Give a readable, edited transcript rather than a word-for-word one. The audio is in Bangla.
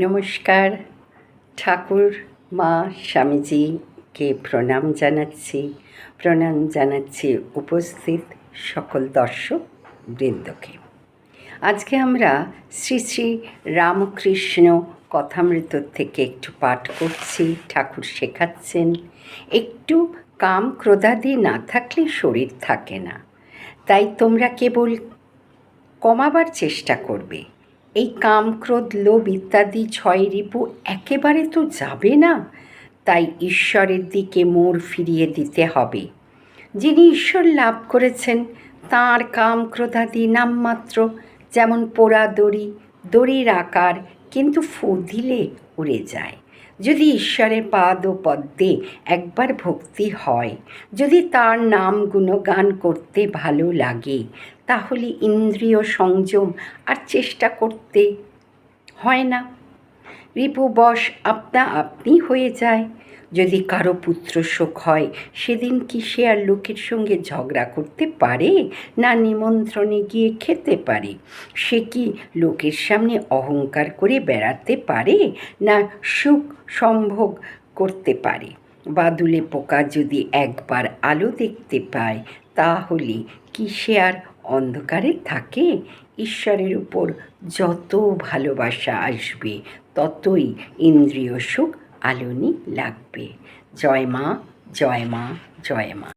নমস্কার। ঠাকুর মা স্বামীজিকে প্রণাম জানাচ্ছি উপস্থিত সকল দর্শক বৃন্দকে। আজকে আমরা শ্রী শ্রী রামকৃষ্ণ কথামৃত থেকে একটু পাঠ করছি। ঠাকুর শেখাচ্ছেন, একটু কাম ক্রোধাদি না থাকলে শরীর থাকে না, তাই তোমরা কেবল কমাবার চেষ্টা করবে। এই কাম ক্রোধ লোভ ইত্যাদি ছয় রিপু একেবারে তো যাবে না, তাই ঈশ্বরের দিকে মোড় ফিরিয়ে দিতে হবে। যিনি ঈশ্বর লাভ করেছেন তাঁর কাম ক্রোধাদি নামমাত্র, যেমন পোড়া দড়ির আকার, কিন্তু ফু দিলে উড়ে যায়। যদি ঈশ্বরের পাদ ও পদ্মে একবার ভক্তি হয়, যদি তার নাম গুণগান করতে ভালো লাগে, তাহলে ইন্দ্রিয় সংযম আর চেষ্টা করতে হয় না। রিপুবশ আপনা আপনি হয়ে যায়। যদি কারো পুত্র শোক হয়, সেদিন কি সে আর লোকের সঙ্গে ঝগড়া করতে পারে, না নিমন্ত্রণে গিয়ে খেতে পারে? সে কি লোকের সামনে অহংকার করে বেড়াতে পারে, না সুখ সম্ভোগ করতে পারে? বাদুলে পোকা যদি একবার আলো দেখতে পায়, তাহলে কি সে আর অন্ধকারে থাকে? ঈশ্বরের উপর যত ভালোবাসা আসবে, ততই ইন্দ্রিয় সুখ আলোনি লাগবে। জয় মা, জয় মা, জয় মা।